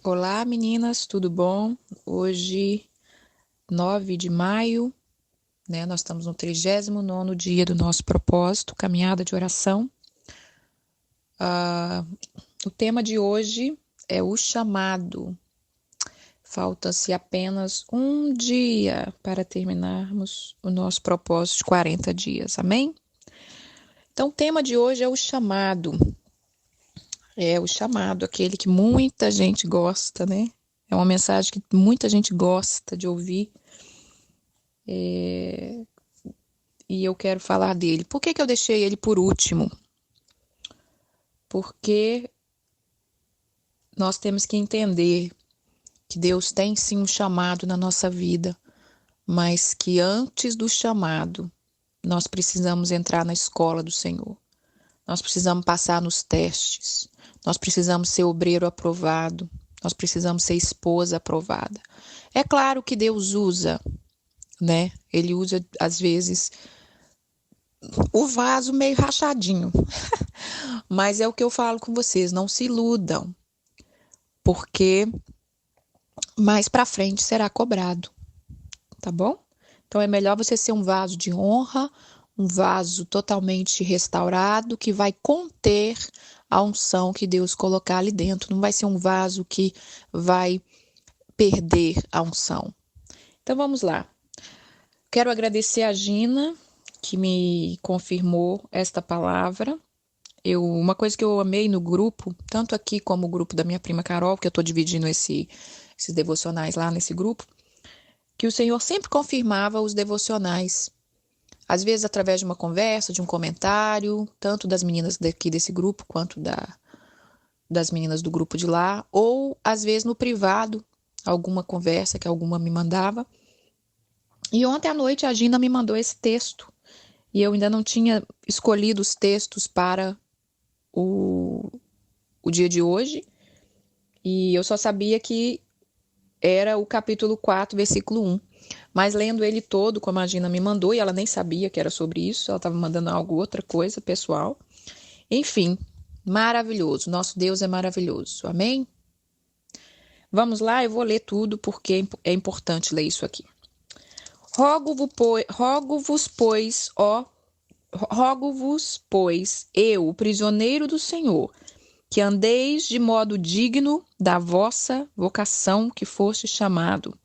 Olá, meninas, tudo bom? Hoje, 9 de maio, né? Nós estamos no 39º dia do nosso propósito, caminhada de oração. O tema de hoje é o chamado. Falta-se apenas um dia para terminarmos o nosso propósito de 40 dias, amém? Então, o tema de hoje é o chamado. É o chamado, aquele que muita gente gosta, né? É uma mensagem que muita gente gosta de ouvir. E eu quero falar dele. Por que eu deixei ele por último? Porque nós temos que entender que Deus tem sim um chamado na nossa vida, mas que antes do chamado, nós precisamos entrar na escola do Senhor. Nós precisamos passar nos testes. Nós precisamos ser obreiro aprovado. Nós precisamos ser esposa aprovada. É claro que Deus usa, né? Ele usa, às vezes, o vaso meio rachadinho. Mas é o que eu falo com vocês, não se iludam, porque mais para frente será cobrado, tá bom? Então é melhor você ser um vaso de honra, um vaso totalmente restaurado, que vai conter a unção que Deus colocar ali dentro. Não vai ser um vaso que vai perder a unção. Então vamos lá. Quero agradecer a Gina, que me confirmou esta palavra. Uma coisa que eu amei no grupo, tanto aqui como o grupo da minha prima Carol, que eu estou dividindo esses devocionais lá nesse grupo, que o Senhor sempre confirmava os devocionais. Às vezes através de uma conversa, de um comentário, tanto das meninas daqui desse grupo, quanto das meninas do grupo de lá, ou às vezes no privado, alguma conversa que alguma me mandava. E ontem à noite a Gina me mandou esse texto, e eu ainda não tinha escolhido os textos para o dia de hoje, e eu só sabia que era o capítulo 4, versículo 1. Mas lendo ele todo, como a Gina me mandou, e ela nem sabia que era sobre isso, ela estava mandando outra coisa pessoal. Enfim, maravilhoso. Nosso Deus é maravilhoso. Amém? Vamos lá, eu vou ler tudo porque é importante ler isso aqui. Rogo-vos, pois, eu, o prisioneiro do Senhor, que andeis de modo digno da vossa vocação que foste chamado,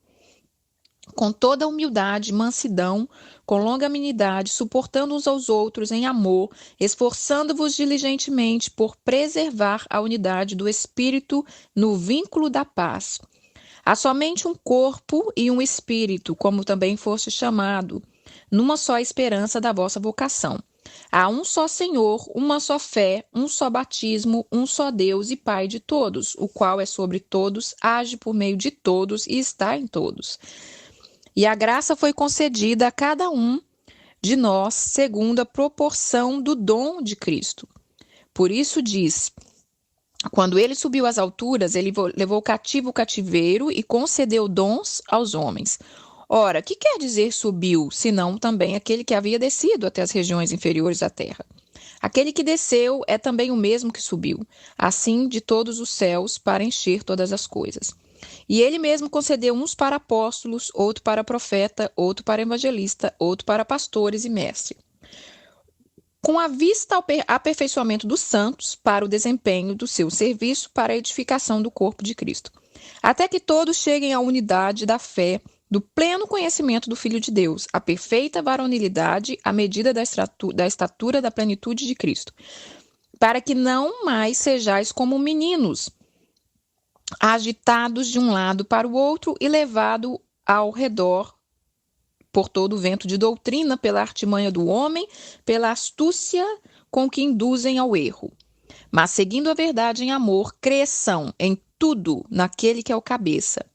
com toda humildade, mansidão, com longanimidade, suportando uns aos outros em amor, esforçando-vos diligentemente por preservar a unidade do Espírito no vínculo da paz. Há somente um corpo e um espírito, como também foste chamado, numa só esperança da vossa vocação. Há um só Senhor, uma só fé, um só batismo, um só Deus e Pai de todos, o qual é sobre todos, age por meio de todos e está em todos. E a graça foi concedida a cada um de nós segundo a proporção do dom de Cristo. Por isso diz: quando ele subiu às alturas, ele levou cativo o cativeiro e concedeu dons aos homens. Ora, que quer dizer subiu, senão também aquele que havia descido até as regiões inferiores da terra? Aquele que desceu é também o mesmo que subiu, assim de todos os céus, para encher todas as coisas. E ele mesmo concedeu uns para apóstolos, outro para profeta, outro para evangelista, outro para pastores e mestre, com a vista ao aperfeiçoamento dos santos para o desempenho do seu serviço para a edificação do corpo de Cristo, até que todos cheguem à unidade da fé, do pleno conhecimento do Filho de Deus, à perfeita varonilidade, à medida da estatura da plenitude de Cristo, para que não mais sejais como meninos, agitados de um lado para o outro e levado ao redor por todo o vento de doutrina, pela artimanha do homem, pela astúcia com que induzem ao erro. Mas, seguindo a verdade em amor, cresçam em tudo naquele que é o cabeça,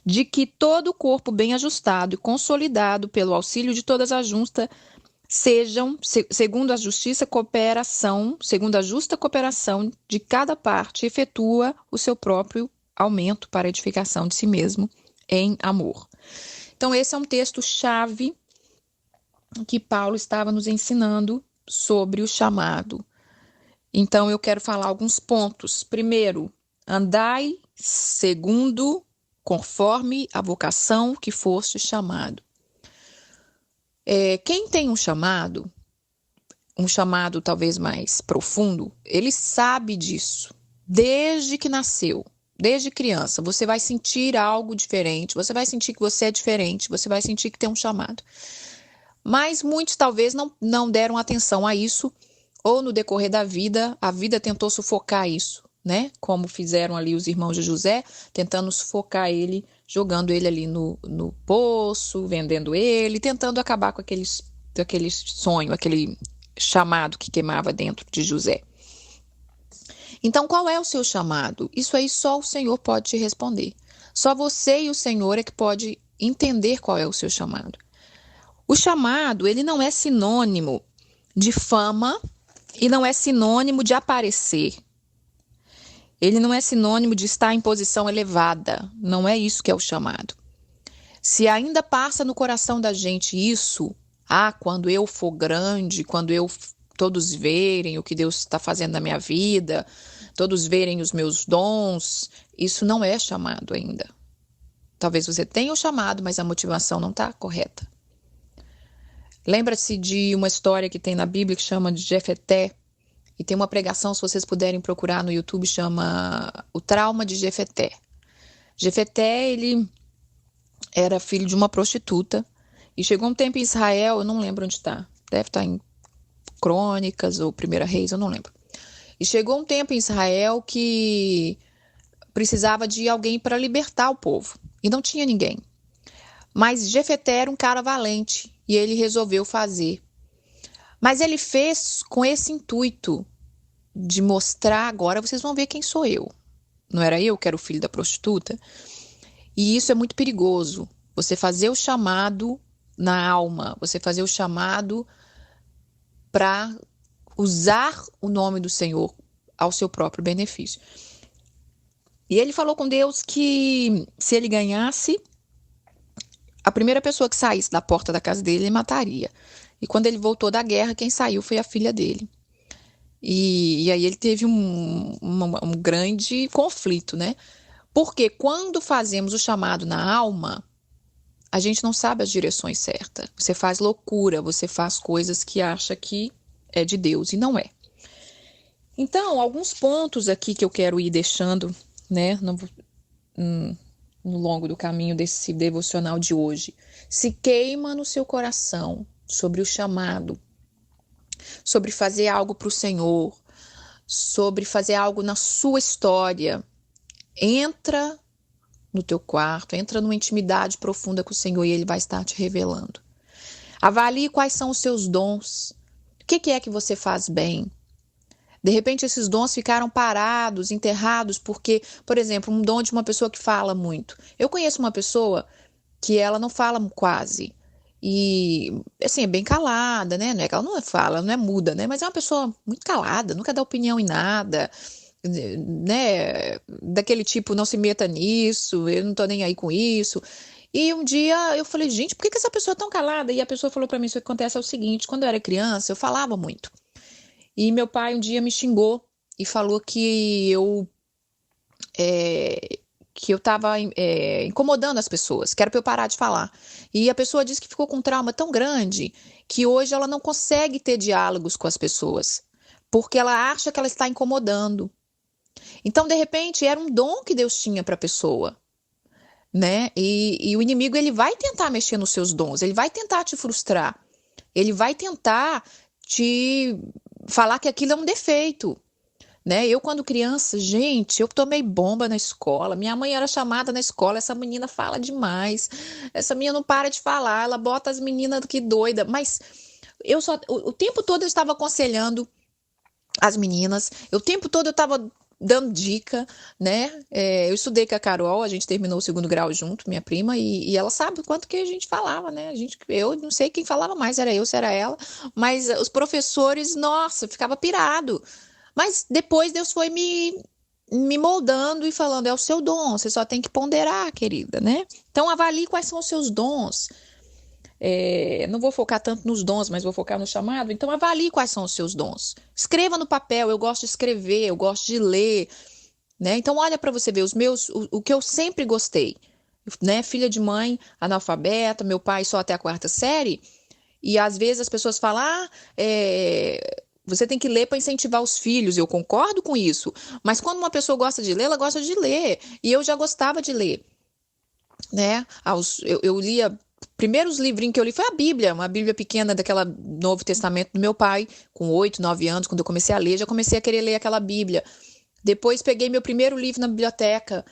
de que todo o corpo bem ajustado e consolidado pelo auxílio de todas as juntas sejam, segundo a justa cooperação de cada parte, efetua o seu próprio aumento para a edificação de si mesmo em amor. Então, esse é um texto-chave que Paulo estava nos ensinando sobre o chamado. Então, eu quero falar alguns pontos. Primeiro, andai segundo, conforme a vocação que foste chamado. Quem tem um chamado talvez mais profundo, ele sabe disso. Desde que nasceu, desde criança, você vai sentir algo diferente, você vai sentir que você é diferente, você vai sentir que tem um chamado. Mas muitos talvez não deram atenção a isso, ou no decorrer da vida, a vida tentou sufocar isso, né? Como fizeram ali os irmãos de José, tentando sufocar ele, jogando ele ali no poço, vendendo ele, tentando acabar com aquele sonho, aquele chamado que queimava dentro de José. Então, qual é o seu chamado? Isso aí só o Senhor pode te responder. Só você e o Senhor é que pode entender qual é o seu chamado. O chamado, ele não é sinônimo de fama e não é sinônimo de aparecer. Ele não é sinônimo de estar em posição elevada. Não é isso que é o chamado. Se ainda passa no coração da gente isso, quando eu for grande, quando todos verem o que Deus está fazendo na minha vida, todos verem os meus dons, isso não é chamado ainda. Talvez você tenha o chamado, mas a motivação não está correta. Lembra-se de uma história que tem na Bíblia que chama de Jefeté, e tem uma pregação, se vocês puderem procurar no YouTube, chama O Trauma de Jefeté. Jefeté, ele era filho de uma prostituta, e chegou um tempo em Israel, eu não lembro onde está, deve estar em Crônicas ou 1 Reis, eu não lembro. E chegou um tempo em Israel que precisava de alguém para libertar o povo, e não tinha ninguém. Mas Jefeté era um cara valente, e ele resolveu fazer. Mas ele fez com esse intuito de mostrar, agora vocês vão ver quem sou eu. Não era eu que era o filho da prostituta? E isso é muito perigoso. Você fazer o chamado na alma, você fazer o chamado para usar o nome do Senhor ao seu próprio benefício. E ele falou com Deus que se ele ganhasse, a primeira pessoa que saísse da porta da casa dele, ele mataria. E quando ele voltou da guerra, quem saiu foi a filha dele. E aí ele teve um grande conflito, né? Porque quando fazemos o chamado na alma, a gente não sabe as direções certas. Você faz loucura, você faz coisas que acha que é de Deus e não é. Então, alguns pontos aqui que eu quero ir deixando, né, no longo do caminho desse devocional de hoje. Se queima no seu coração sobre o chamado, sobre fazer algo para o Senhor, sobre fazer algo na sua história, entra no teu quarto, entra numa intimidade profunda com o Senhor e Ele vai estar te revelando. Avalie quais são os seus dons, o que é que você faz bem. De repente esses dons ficaram parados, enterrados, porque, por exemplo, um dom de uma pessoa que fala muito. Eu conheço uma pessoa que ela não fala quase, e assim, é bem calada, né? Não é que ela não fala, não é muda, né? Mas é uma pessoa muito calada, nunca dá opinião em nada, né? Daquele tipo, não se meta nisso, eu não tô nem aí com isso. E um dia eu falei, gente, por que essa pessoa é tão calada? E a pessoa falou pra mim, isso que acontece é o seguinte, quando eu era criança, eu falava muito. E meu pai um dia me xingou e falou que eu estava incomodando as pessoas, que era para eu parar de falar. E a pessoa disse que ficou com um trauma tão grande que hoje ela não consegue ter diálogos com as pessoas, porque ela acha que ela está incomodando. Então, de repente, era um dom que Deus tinha para a pessoa, né? E o inimigo, ele vai tentar mexer nos seus dons, ele vai tentar te frustrar, ele vai tentar te falar que aquilo é um defeito, né? Eu, quando criança, gente, eu tomei bomba na escola, minha mãe era chamada na escola, essa menina fala demais, essa menina não para de falar, ela bota as meninas que doida, mas o tempo todo eu estava aconselhando as meninas, o tempo todo eu estava dando dica, né? Eu estudei com a Carol, a gente terminou o 2º grau junto, minha prima, e ela sabe o quanto que a gente falava, né? Eu não sei quem falava mais, era eu, se era ela, mas os professores, nossa, ficava pirado. Mas depois Deus foi me moldando e falando, é o seu dom, você só tem que ponderar, querida, né? Então avalie quais são os seus dons. Não vou focar tanto nos dons, mas vou focar no chamado. Então avalie quais são os seus dons. Escreva no papel, eu gosto de escrever, eu gosto de ler. né? Então olha para você ver o que eu sempre gostei, né? Filha de mãe analfabeta, meu pai só até a 4ª série, e às vezes as pessoas falam, você tem que ler para incentivar os filhos. Eu concordo com isso, mas quando uma pessoa gosta de ler, ela gosta de ler, e eu já gostava de ler, né? Eu lia, primeiros livrinhos que eu li foi a Bíblia, uma Bíblia pequena daquela Novo Testamento do meu pai, com 8, 9 anos, quando eu comecei a ler, já comecei a querer ler aquela Bíblia. Depois peguei meu primeiro livro na biblioteca,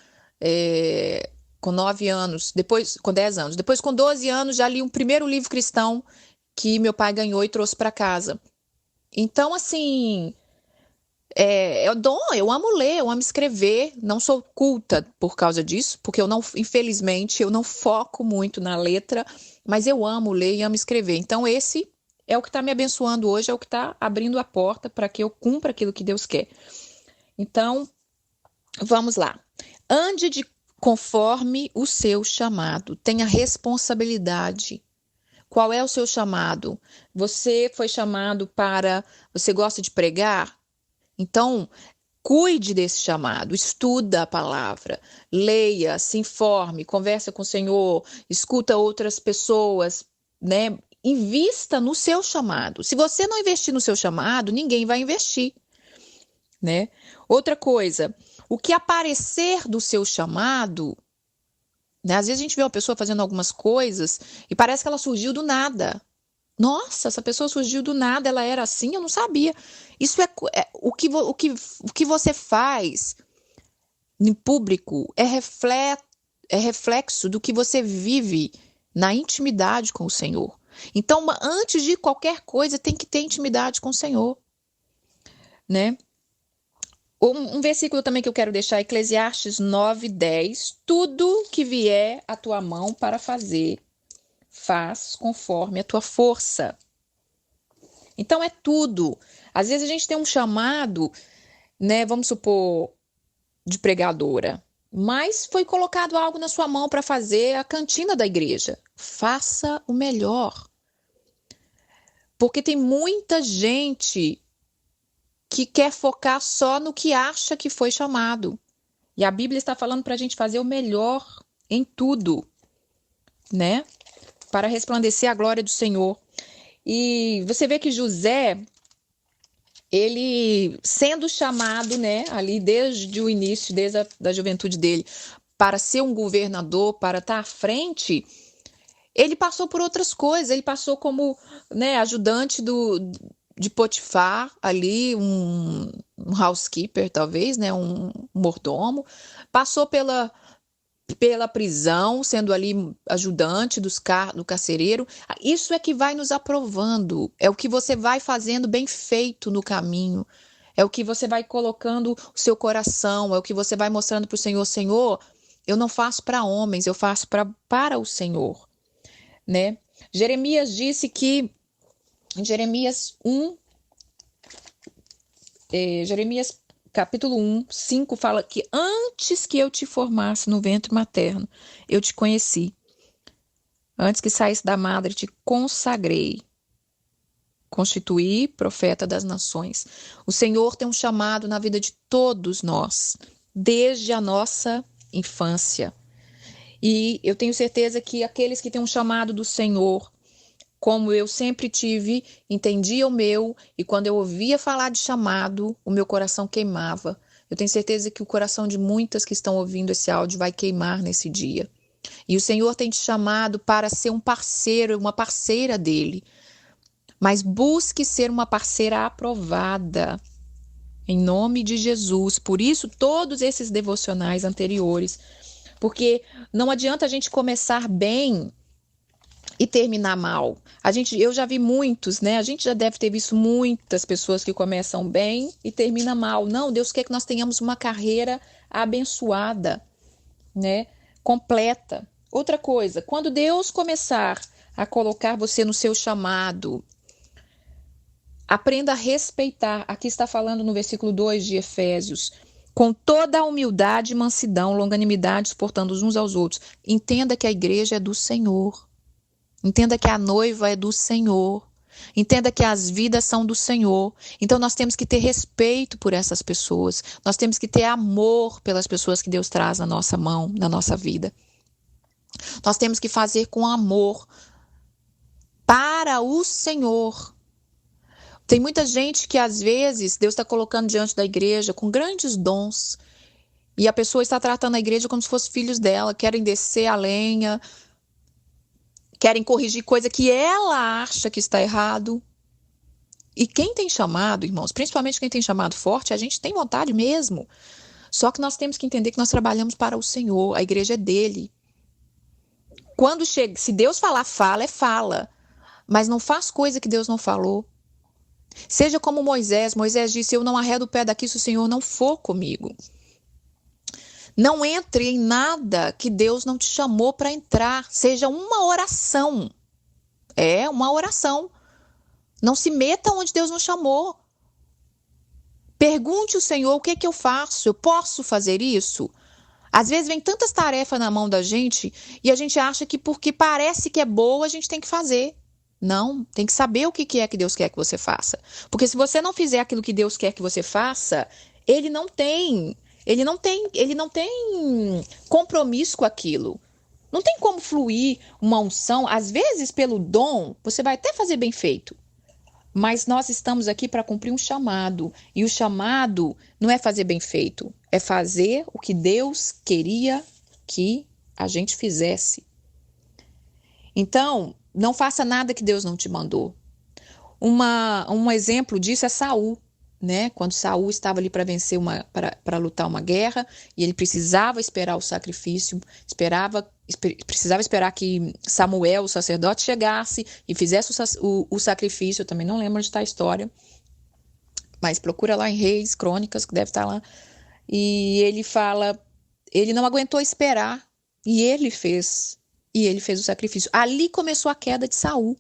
com 9 anos, depois com 10 anos. Depois, com 12 anos, já li um primeiro livro cristão que meu pai ganhou e trouxe para casa. Então, assim, eu amo ler, eu amo escrever. Não sou culta por causa disso, porque infelizmente, eu não foco muito na letra, mas eu amo ler e amo escrever. Então, esse é o que está me abençoando hoje, é o que está abrindo a porta para que eu cumpra aquilo que Deus quer. Então, vamos lá. Ande conforme o seu chamado. Tenha responsabilidade. Qual é o seu chamado? Você foi chamado para... Você gosta de pregar? Então, cuide desse chamado. Estuda a palavra. Leia, se informe, conversa com o Senhor, escuta outras pessoas, né? Invista no seu chamado. Se você não investir no seu chamado, ninguém vai investir, né? Outra coisa, o que aparecer do seu chamado, né? Às vezes a gente vê uma pessoa fazendo algumas coisas e parece que ela surgiu do nada. Nossa, essa pessoa surgiu do nada, ela era assim, eu não sabia. Isso o que você faz em público é reflexo do que você vive na intimidade com o Senhor. Então, antes de qualquer coisa, tem que ter intimidade com o Senhor, né? Um versículo também que eu quero deixar, Eclesiastes 9:10. Tudo que vier à tua mão para fazer, faz conforme a tua força. Então é tudo. Às vezes a gente tem um chamado, né? Vamos supor, de pregadora, mas foi colocado algo na sua mão para fazer a cantina da igreja. Faça o melhor. Porque tem muita gente que quer focar só no que acha que foi chamado. E a Bíblia está falando para a gente fazer o melhor em tudo, né? Para resplandecer a glória do Senhor. E você vê que José, ele sendo chamado, né, ali desde o início, desde a juventude dele, para ser um governador, para estar à frente, ele passou por outras coisas. Ele passou como, né, ajudante de Potifar, ali, um housekeeper, talvez, né, um mordomo. Passou pela prisão, sendo ali ajudante do carcereiro. Isso é que vai nos aprovando, é o que você vai fazendo bem feito no caminho, é o que você vai colocando o seu coração, é o que você vai mostrando para o Senhor. Senhor, eu não faço para homens, eu faço para o Senhor, né? Jeremias disse que, em Jeremias 1, Jeremias capítulo 1, 5 fala que antes que eu te formasse no ventre materno, eu te conheci. Antes que saísse da madre, te consagrei. Constituí profeta das nações. O Senhor tem um chamado na vida de todos nós, desde a nossa infância. E eu tenho certeza que aqueles que têm um chamado do Senhor, como eu sempre tive, entendia o meu, e quando eu ouvia falar de chamado, o meu coração queimava. Eu tenho certeza que o coração de muitas que estão ouvindo esse áudio vai queimar nesse dia. E o Senhor tem te chamado para ser um parceiro, uma parceira dele. Mas busque ser uma parceira aprovada, em nome de Jesus. Por isso, todos esses devocionais anteriores. Porque não adianta a gente começar bem e terminar mal. Eu já vi muitos, né? A gente já deve ter visto muitas pessoas que começam bem e terminam mal. Não, Deus quer que nós tenhamos uma carreira abençoada, né? Completa. Outra coisa, quando Deus começar a colocar você no seu chamado, aprenda a respeitar. Aqui está falando no versículo 2 de Efésios. Com toda a humildade, mansidão, longanimidade, suportando uns aos outros. Entenda que a igreja é do Senhor. Entenda que a noiva é do Senhor. Entenda que as vidas são do Senhor. Então nós temos que ter respeito por essas pessoas. Nós temos que ter amor pelas pessoas que Deus traz na nossa mão, na nossa vida. Nós temos que fazer com amor para o Senhor. Tem muita gente que às vezes Deus está colocando diante da igreja com grandes dons e a pessoa está tratando a igreja como se fosse filhos dela, querem descer a lenha, querem corrigir coisa que ela acha que está errado. E quem tem chamado, irmãos, principalmente quem tem chamado forte, a gente tem vontade mesmo. Só que nós temos que entender que nós trabalhamos para o Senhor, a igreja é dele. Quando chega, se Deus falar, fala, fala. Mas não faz coisa que Deus não falou. Seja como Moisés. Moisés disse, eu não arredo o pé daqui se o Senhor não for comigo. Não entre em nada que Deus não te chamou para entrar. Seja uma oração. É uma oração. Não se meta onde Deus não chamou. Pergunte ao Senhor, o que é que eu faço? Eu posso fazer isso? Às vezes vem tantas tarefas na mão da gente e a gente acha que porque parece que é boa, a gente tem que fazer. Não, tem que saber o que é que Deus quer que você faça. Porque se você não fizer aquilo que Deus quer que você faça, ele não tem compromisso com aquilo. Não tem como fluir uma unção. Às vezes, pelo dom, você vai até fazer bem feito. Mas nós estamos aqui para cumprir um chamado. E o chamado não é fazer bem feito. É fazer o que Deus queria que a gente fizesse. Então, não faça nada que Deus não te mandou. Um exemplo disso é Saul, né? Quando Saul estava ali para vencer para lutar uma guerra e ele precisava esperar o sacrifício, precisava esperar que Samuel, o sacerdote, chegasse e fizesse o sacrifício. Eu também não lembro onde está a história, mas procura lá em Reis, Crônicas, que deve estar lá. E ele fala, ele não aguentou esperar e ele fez o sacrifício. Ali começou a queda de Saul.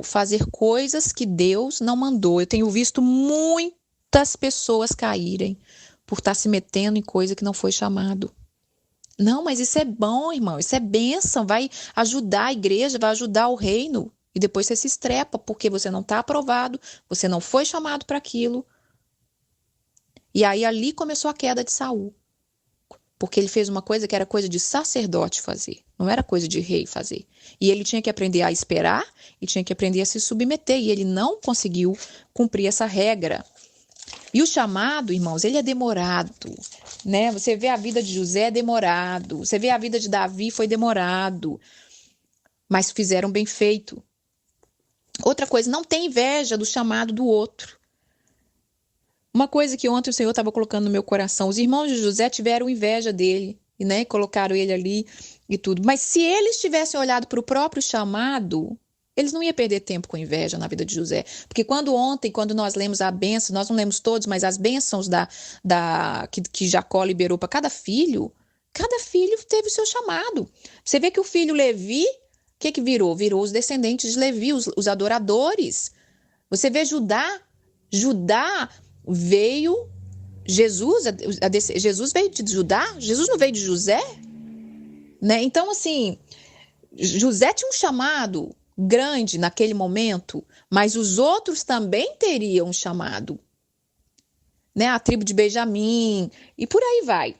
Fazer coisas que Deus não mandou. Eu tenho visto muitas pessoas caírem por estar se metendo em coisa que não foi chamado. Não, mas isso é bom, irmão, isso é bênção, vai ajudar a igreja, vai ajudar o reino. E depois você se estrepa porque você não está aprovado, você não foi chamado para aquilo. E aí ali começou a queda de Saul. Porque ele fez uma coisa que era coisa de sacerdote fazer, não era coisa de rei fazer. E ele tinha que aprender a esperar e tinha que aprender a se submeter, e ele não conseguiu cumprir essa regra. E o chamado, irmãos, ele é demorado, né? Você vê a vida de José, é demorado. Você vê a vida de Davi, foi demorado. Mas fizeram bem feito. Outra coisa, não tem inveja do chamado do outro. Uma coisa que ontem o Senhor estava colocando no meu coração, os irmãos de José tiveram inveja dele, né? Colocaram ele ali e tudo. Mas se eles tivessem olhado para o próprio chamado, eles não iam perder tempo com inveja na vida de José. Porque quando nós lemos a bênção, nós não lemos todos, mas as bênçãos que Jacó liberou para cada filho teve o seu chamado. Você vê que o filho Levi, o que virou? Virou os descendentes de Levi, os adoradores. Você vê Judá veio, Jesus veio de Judá, Jesus não veio de José, né? Então, assim, José tinha um chamado grande naquele momento, mas os outros também teriam um chamado, né? A tribo de Benjamim, e por aí vai.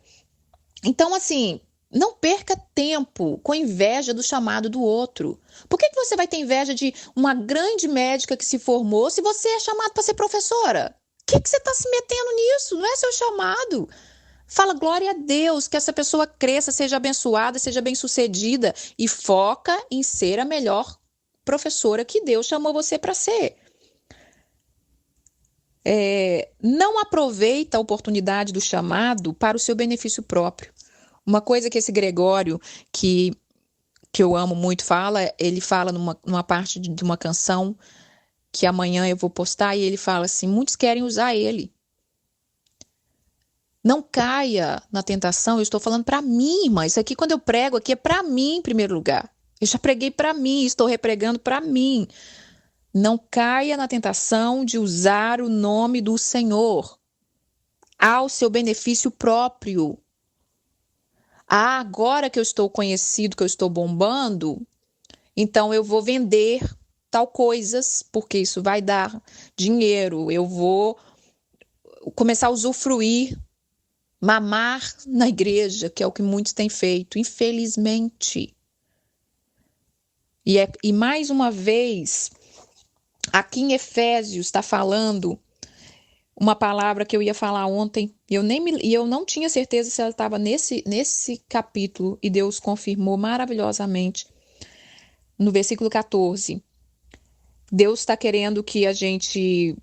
Então, assim, não perca tempo com inveja do chamado do outro. Por que você vai ter inveja de uma grande médica que se formou se você é chamado para ser professora? O que você está se metendo nisso? Não é seu chamado. Fala glória a Deus, que essa pessoa cresça, seja abençoada, seja bem-sucedida e foca em ser a melhor professora que Deus chamou você para ser. Não aproveita a oportunidade do chamado para o seu benefício próprio. Uma coisa que esse Gregório, que eu amo muito, ele fala numa parte de uma canção que amanhã eu vou postar, e ele fala assim, muitos querem usar ele. Não caia na tentação, eu estou falando para mim, irmã, isso aqui quando eu prego aqui é para mim em primeiro lugar. Eu já preguei para mim, estou repregando para mim. Não caia na tentação de usar o nome do Senhor ao seu benefício próprio. Agora que eu estou conhecido, que eu estou bombando, Então eu vou vender tal coisas, porque isso vai dar dinheiro. Eu vou começar a usufruir, mamar na igreja, que é o que muitos têm feito, infelizmente. E mais uma vez, aqui em Efésios está falando uma palavra que eu ia falar ontem, e eu não tinha certeza se ela estava nesse capítulo, e Deus confirmou maravilhosamente no versículo 14. Deus está querendo que a gente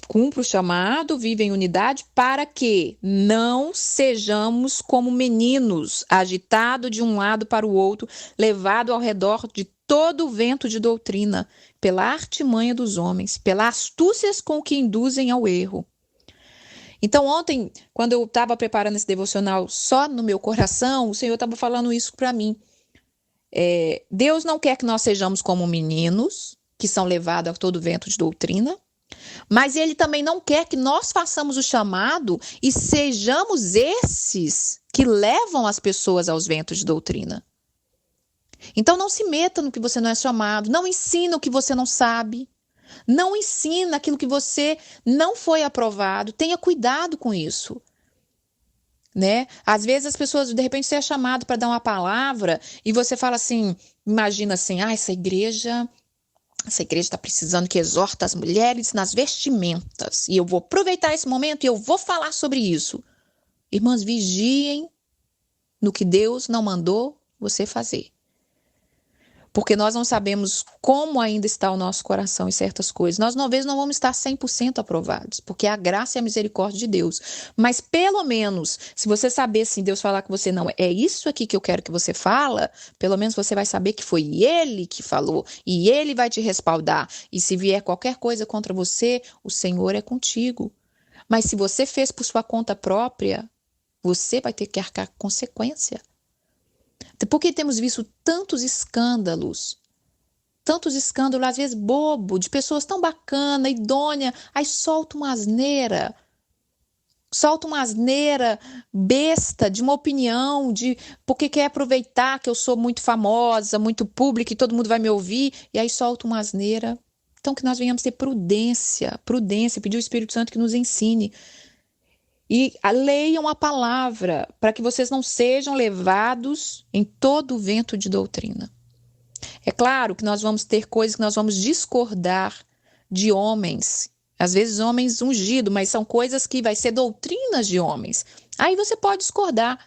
cumpra o chamado, viva em unidade, para que não sejamos como meninos, agitados de um lado para o outro, levado ao redor de todo o vento de doutrina, pela artimanha dos homens, pelas astúcias com que induzem ao erro. Então, ontem, quando eu estava preparando esse devocional só no meu coração, o Senhor estava falando isso para mim. Deus não quer que nós sejamos como meninos, que são levados a todo vento de doutrina, mas Ele também não quer que nós façamos o chamado e sejamos esses que levam as pessoas aos ventos de doutrina. Então, não se meta no que você não é chamado, não ensina o que você não sabe. Não ensina aquilo que você não foi aprovado. Tenha cuidado com isso. Né? Às vezes as pessoas, de repente, você é chamado para dar uma palavra e você fala assim, imagina assim, essa igreja está precisando que exorta as mulheres nas vestimentas. E eu vou aproveitar esse momento e eu vou falar sobre isso. Irmãs, vigiem no que Deus não mandou você fazer. Porque nós não sabemos como ainda está o nosso coração em certas coisas. Nós, talvez, não vamos estar 100% aprovados, porque é a graça e a misericórdia de Deus. Mas, pelo menos, se você saber, assim, Deus falar com você, não, é isso aqui que eu quero que você fala, pelo menos você vai saber que foi Ele que falou, e Ele vai te respaldar. E se vier qualquer coisa contra você, o Senhor é contigo. Mas se você fez por sua conta própria, você vai ter que arcar com consequência. Porque temos visto tantos escândalos, às vezes bobo, de pessoas tão bacanas, idôneas, aí solta uma asneira besta de uma opinião, porque quer aproveitar que eu sou muito famosa, muito pública e todo mundo vai me ouvir, e aí solta uma asneira. Então que nós venhamos ter prudência, pedir o Espírito Santo que nos ensine. E leiam a palavra, para que vocês não sejam levados em todo o vento de doutrina. É claro que nós vamos ter coisas que nós vamos discordar de homens, às vezes homens ungidos, mas são coisas que vai ser doutrinas de homens. Aí você pode discordar.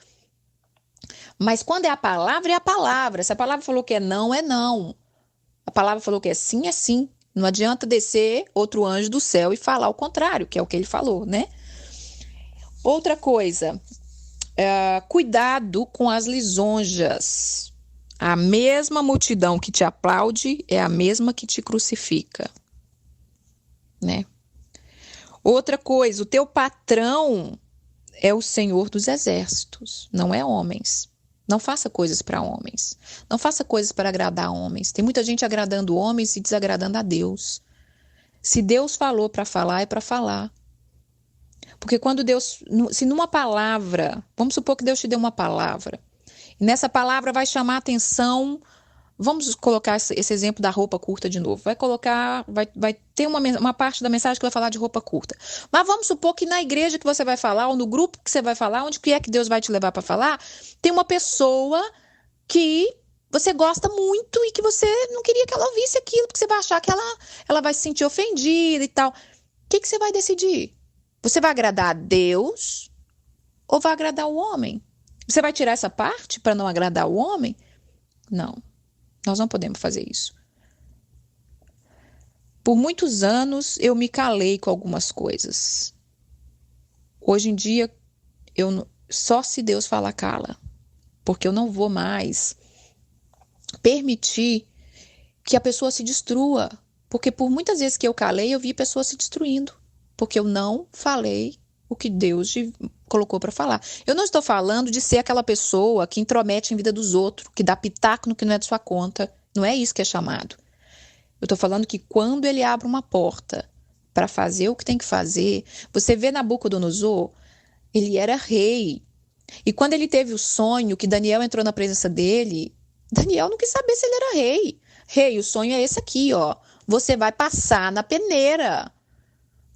Mas quando é a palavra, é a palavra. Se a palavra falou que é não, é não. A palavra falou que é sim, é sim. Não adianta descer outro anjo do céu e falar o contrário, que é o que ele falou, né? Outra coisa, cuidado com as lisonjas. A mesma multidão que te aplaude é a mesma que te crucifica, né? Outra coisa, o teu patrão é o Senhor dos exércitos, não é homens. Não faça coisas para homens. Não faça coisas para agradar homens. Tem muita gente agradando homens e desagradando a Deus. Se Deus falou para falar, é para falar. Porque quando Deus, se numa palavra, vamos supor que Deus te deu uma palavra, e nessa palavra vai chamar a atenção, vamos colocar esse exemplo da roupa curta de novo, vai ter uma parte da mensagem que vai falar de roupa curta. Mas vamos supor que na igreja que você vai falar, ou no grupo que você vai falar, onde que é que Deus vai te levar para falar, tem uma pessoa que você gosta muito e que você não queria que ela ouvisse aquilo, porque você vai achar que ela vai se sentir ofendida e tal. O que você vai decidir? Você vai agradar a Deus ou vai agradar o homem? Você vai tirar essa parte para não agradar o homem? Não, nós não podemos fazer isso. Por muitos anos eu me calei com algumas coisas. Hoje em dia, só se Deus falar cala, porque eu não vou mais permitir que a pessoa se destrua. Porque por muitas vezes que eu calei, eu vi pessoas se destruindo. Porque eu não falei o que Deus colocou para falar. Eu não estou falando de ser aquela pessoa que intromete em vida dos outros, que dá pitaco no que não é de sua conta. Não é isso que é chamado. Eu estou falando que quando ele abre uma porta para fazer o que tem que fazer, você vê Nabucodonosor, ele era rei. E quando ele teve o sonho que Daniel entrou na presença dele, Daniel não quis saber se ele era rei. Rei, o sonho é esse aqui, ó. Você vai passar na peneira,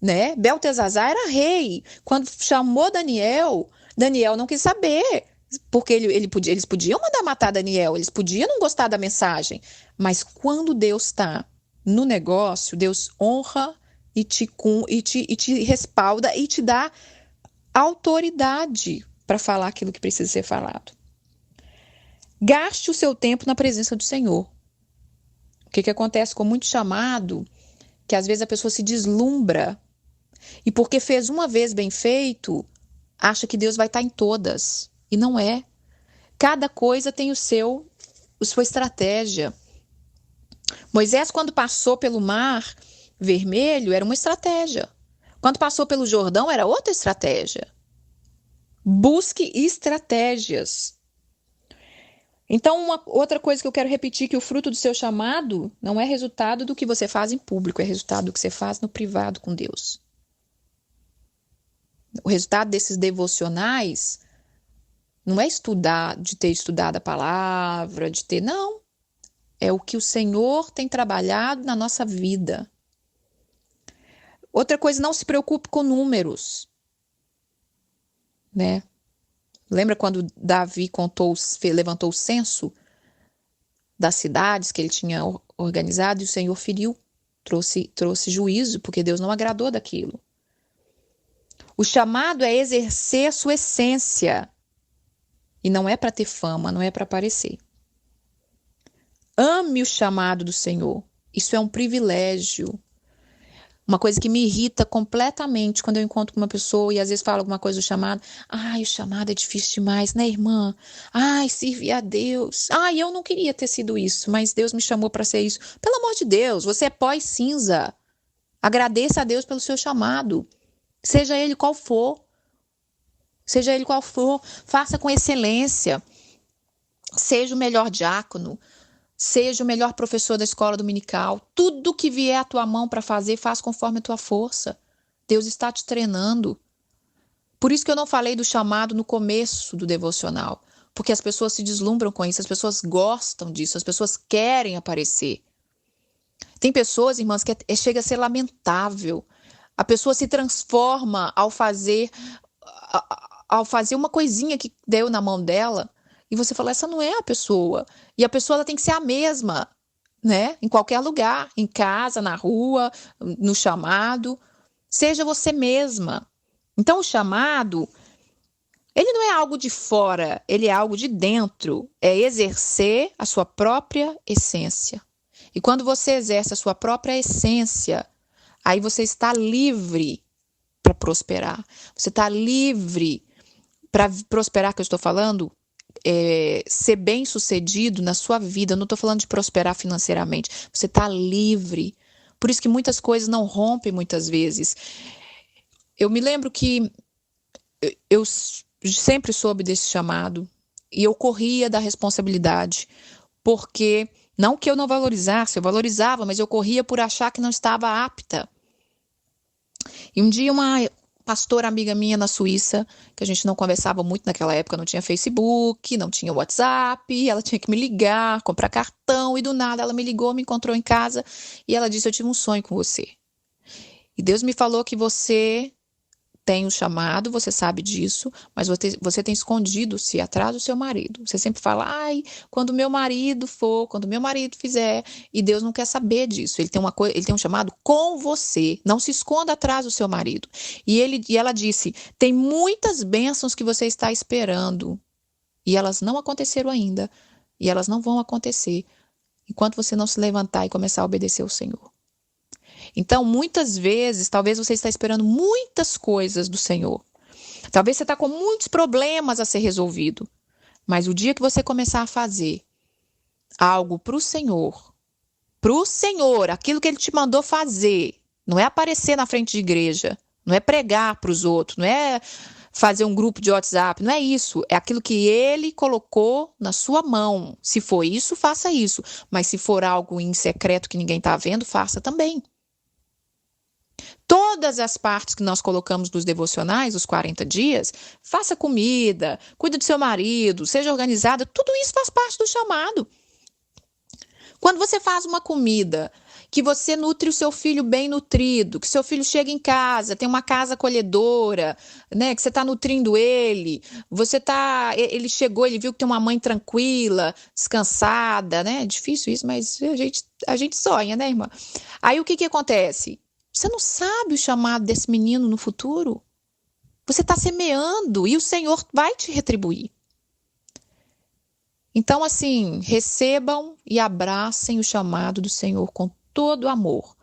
né? Beltesazar era rei. Quando chamou Daniel, Daniel não quis saber, porque eles podiam mandar matar Daniel, eles podiam não gostar da mensagem, mas quando Deus está no negócio, Deus honra e te respalda e te dá autoridade para falar aquilo que precisa ser falado. Gaste o seu tempo na presença do Senhor. O que acontece com muito chamado, que às vezes a pessoa se deslumbra e porque fez uma vez bem feito, acha que Deus vai estar em todas. E não é. Cada coisa tem sua estratégia. Moisés, quando passou pelo Mar Vermelho, era uma estratégia. Quando passou pelo Jordão, era outra estratégia. Busque estratégias. Então, uma outra coisa que eu quero repetir, que o fruto do seu chamado não é resultado do que você faz em público, é resultado do que você faz no privado com Deus. O resultado desses devocionais não é de ter estudado a palavra, não. É o que o Senhor tem trabalhado na nossa vida. Outra coisa, não se preocupe com números, né? Lembra quando Davi levantou o censo das cidades que ele tinha organizado e o Senhor feriu, trouxe juízo, porque Deus não agradou daquilo. O chamado é exercer a sua essência. E não é para ter fama, não é para aparecer. Ame o chamado do Senhor. Isso é um privilégio. Uma coisa que me irrita completamente quando eu encontro com uma pessoa e às vezes fala alguma coisa do chamado. Ai, o chamado é difícil demais, né, irmã? Ai, servir a Deus. Ai, eu não queria ter sido isso, mas Deus me chamou para ser isso. Pelo amor de Deus, você é pó e cinza. Agradeça a Deus pelo seu chamado. Seja ele qual for. Seja ele qual for, faça com excelência. Seja o melhor diácono. Seja o melhor professor da escola dominical. Tudo que vier à tua mão para fazer, faz conforme a tua força. Deus está te treinando. Por isso que eu não falei do chamado no começo do devocional. Porque as pessoas se deslumbram com isso, as pessoas gostam disso, as pessoas querem aparecer. Tem pessoas, irmãs, que chega a ser lamentável. A pessoa se transforma ao fazer uma coisinha que deu na mão dela. E você fala, essa não é a pessoa. E a pessoa ela tem que ser a mesma, né? Em qualquer lugar, em casa, na rua, no chamado. Seja você mesma. Então, o chamado, ele não é algo de fora, ele é algo de dentro. É exercer a sua própria essência. E quando você exerce a sua própria essência, aí você está livre para prosperar. Você está livre para prosperar, que eu estou falando, ser bem-sucedido na sua vida. Eu não estou falando de prosperar financeiramente. Você está livre. Por isso que muitas coisas não rompem muitas vezes. Eu me lembro que eu sempre soube desse chamado e eu corria da responsabilidade, porque não que eu não valorizasse, eu valorizava, mas eu corria por achar que não estava apta. E um dia uma pastora amiga minha na Suíça, que a gente não conversava muito naquela época, não tinha Facebook, não tinha WhatsApp, ela tinha que me ligar, comprar cartão, e do nada ela me ligou, me encontrou em casa, e ela disse, eu tive um sonho com você. E Deus me falou que você tem um chamado, você sabe disso, mas você tem escondido-se atrás do seu marido. Você sempre fala, quando meu marido fizer, e Deus não quer saber disso. Ele tem um chamado com você. Não se esconda atrás do seu marido. E ela disse, tem muitas bênçãos que você está esperando, e elas não aconteceram ainda, e elas não vão acontecer, enquanto você não se levantar e começar a obedecer ao Senhor. Então, muitas vezes, talvez você está esperando muitas coisas do Senhor. Talvez você está com muitos problemas a ser resolvido. Mas o dia que você começar a fazer algo para o Senhor, aquilo que Ele te mandou fazer, não é aparecer na frente de igreja, não é pregar para os outros, não é fazer um grupo de WhatsApp, não é isso. É aquilo que Ele colocou na sua mão. Se for isso, faça isso. Mas se for algo em secreto que ninguém está vendo, faça também. Todas as partes que nós colocamos nos devocionais, os 40 dias, faça comida, cuide do seu marido, seja organizada, tudo isso faz parte do chamado. Quando você faz uma comida, que você nutre o seu filho bem nutrido, que seu filho chega em casa, tem uma casa acolhedora, né, que você está nutrindo ele, ele chegou, ele viu que tem uma mãe tranquila, descansada, né? É difícil isso, mas a gente sonha, né, irmã? Aí o que acontece? Você não sabe o chamado desse menino no futuro? Você está semeando e o Senhor vai te retribuir. Então, assim, recebam e abracem o chamado do Senhor com todo amor.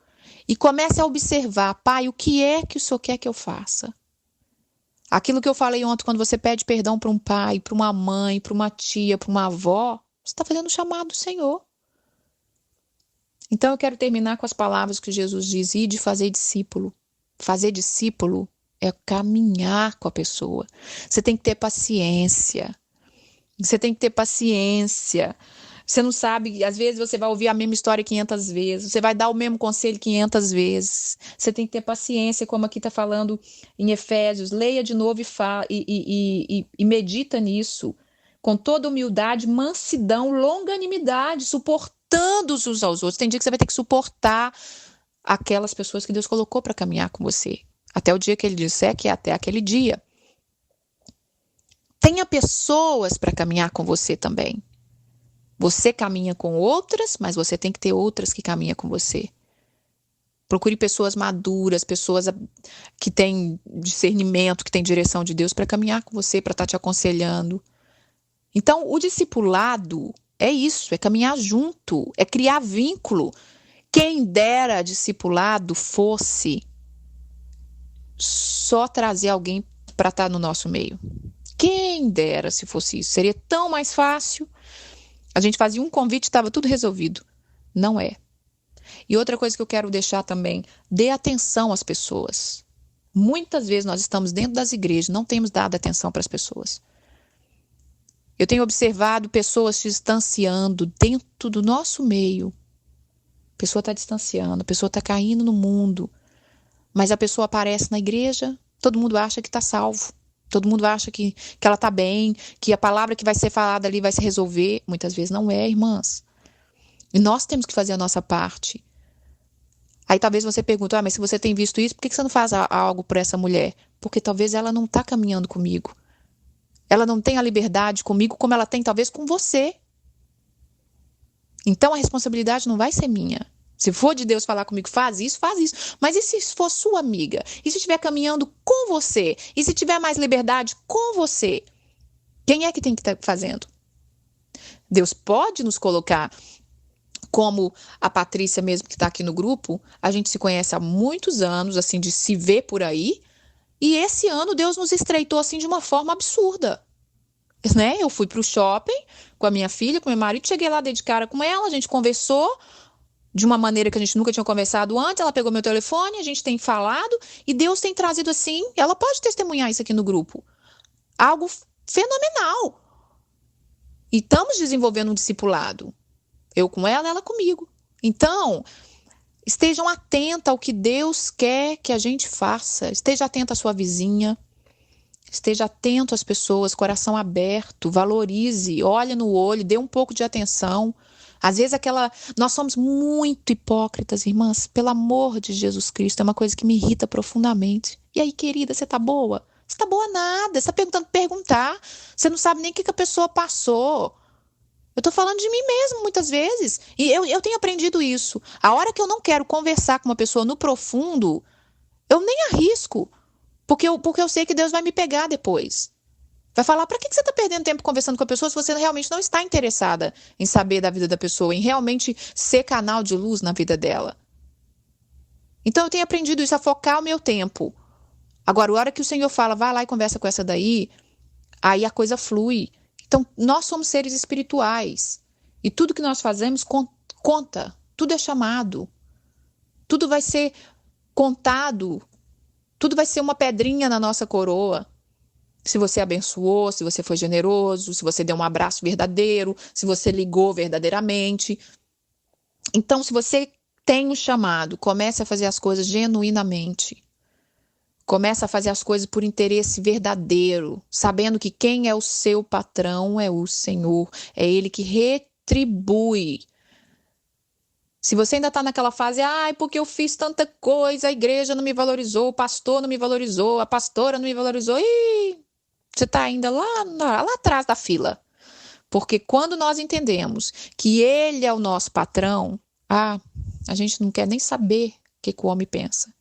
E comece a observar, pai, o que é que o Senhor quer que eu faça? Aquilo que eu falei ontem, quando você pede perdão para um pai, para uma mãe, para uma tia, para uma avó, você está fazendo o chamado do Senhor. Então, eu quero terminar com as palavras que Jesus diz, de fazer discípulo. Fazer discípulo é caminhar com a pessoa. Você tem que ter paciência. Você tem que ter paciência. Você não sabe, às vezes você vai ouvir a mesma história 500 vezes, você vai dar o mesmo conselho 500 vezes. Você tem que ter paciência, como aqui está falando em Efésios. Leia de novo e medita nisso. Com toda humildade, mansidão, longanimidade, suportando uns aos outros. Tem dia que você vai ter que suportar aquelas pessoas que Deus colocou para caminhar com você. Até o dia que Ele disser que é até aquele dia. Tenha pessoas para caminhar com você também. Você caminha com outras, mas você tem que ter outras que caminham com você. Procure pessoas maduras, pessoas que têm discernimento, que têm direção de Deus para caminhar com você, para estar te aconselhando. Então, o discipulado é isso, é caminhar junto, é criar vínculo. Quem dera discipulado fosse só trazer alguém para estar no nosso meio. Quem dera se fosse isso. Seria tão mais fácil. A gente fazia um convite e estava tudo resolvido. Não é. E outra coisa que eu quero deixar também, dê atenção às pessoas. Muitas vezes nós estamos dentro das igrejas, não temos dado atenção para as pessoas. Eu tenho observado pessoas se distanciando dentro do nosso meio. A pessoa está distanciando, a pessoa está caindo no mundo. Mas a pessoa aparece na igreja, todo mundo acha que está salvo. Todo mundo acha que ela está bem, que a palavra que vai ser falada ali vai se resolver. Muitas vezes não é, irmãs. E nós temos que fazer a nossa parte. Aí talvez você pergunte, mas se você tem visto isso, por que você não faz algo por essa mulher? Porque talvez ela não está caminhando comigo. Ela não tem a liberdade comigo como ela tem talvez com você. Então a responsabilidade não vai ser minha. Se for de Deus falar comigo, faz isso, faz isso. Mas e se for sua amiga? E se estiver caminhando com você? E se tiver mais liberdade com você? Quem é que tem que estar fazendo? Deus pode nos colocar, como a Patrícia mesmo que está aqui no grupo, a gente se conhece há muitos anos, assim, de se ver por aí, e esse ano Deus nos estreitou assim de uma forma absurda. Né? Eu fui para o shopping com a minha filha, com meu marido, cheguei lá, dei de cara com ela, a gente conversou, de uma maneira que a gente nunca tinha conversado antes, ela pegou meu telefone, a gente tem falado, e Deus tem trazido assim, ela pode testemunhar isso aqui no grupo, algo fenomenal. E estamos desenvolvendo um discipulado, eu com ela, ela comigo. Então, estejam atentos ao que Deus quer que a gente faça, esteja atento à sua vizinha, esteja atento às pessoas, coração aberto, valorize, olhe no olho, dê um pouco de atenção. Às vezes nós somos muito hipócritas, irmãs, pelo amor de Jesus Cristo, é uma coisa que me irrita profundamente. E aí, querida, você tá boa? Você tá boa nada, você tá perguntando perguntar, você não sabe nem o que a pessoa passou. Eu tô falando de mim mesmo, muitas vezes, e eu tenho aprendido isso. A hora que eu não quero conversar com uma pessoa no profundo, eu nem arrisco, porque eu sei que Deus vai me pegar depois. Vai falar, para que você está perdendo tempo conversando com a pessoa se você realmente não está interessada em saber da vida da pessoa, em realmente ser canal de luz na vida dela? Então eu tenho aprendido isso, a focar o meu tempo. Agora, a hora que o Senhor fala, vai lá e conversa com essa daí, aí a coisa flui. Então, nós somos seres espirituais. E tudo que nós fazemos conta. Tudo é chamado. Tudo vai ser contado. Tudo vai ser uma pedrinha na nossa coroa. Se você abençoou, se você foi generoso, se você deu um abraço verdadeiro, se você ligou verdadeiramente. Então, se você tem um chamado, comece a fazer as coisas genuinamente. Comece a fazer as coisas por interesse verdadeiro, sabendo que quem é o seu patrão é o Senhor. É Ele que retribui. Se você ainda está naquela fase, ai, porque eu fiz tanta coisa, a igreja não me valorizou, o pastor não me valorizou, a pastora não me valorizou, e você está ainda lá atrás da fila. Porque quando nós entendemos que ele é o nosso patrão, a gente não quer nem saber o que o homem pensa.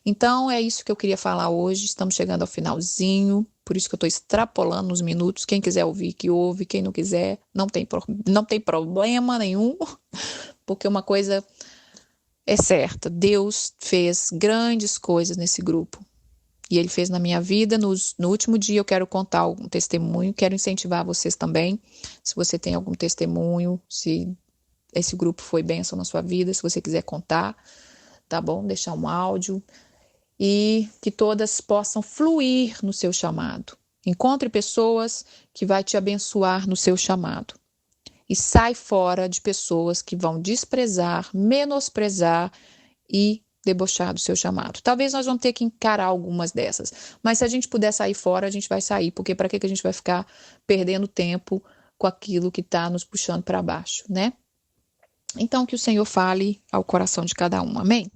Então, é isso que eu queria falar hoje. Estamos chegando ao finalzinho, por isso que eu estou extrapolando os minutos. Quem quiser ouvir, que ouve. Quem não quiser, não tem problema nenhum, porque uma coisa é certa: Deus fez grandes coisas nesse grupo. E Ele fez na minha vida. No último dia eu quero contar algum testemunho, quero incentivar vocês também. Se você tem algum testemunho, se esse grupo foi bênção na sua vida, se você quiser contar, tá bom? Deixar um áudio. E que todas possam fluir no seu chamado. Encontre pessoas que vai te abençoar no seu chamado. E sai fora de pessoas que vão desprezar, menosprezar e debochar do seu chamado. Talvez nós vamos ter que encarar algumas dessas, mas se a gente puder sair fora, a gente vai sair, porque para que a gente vai ficar perdendo tempo com aquilo que está nos puxando para baixo, né? Então, que o Senhor fale ao coração de cada um. Amém?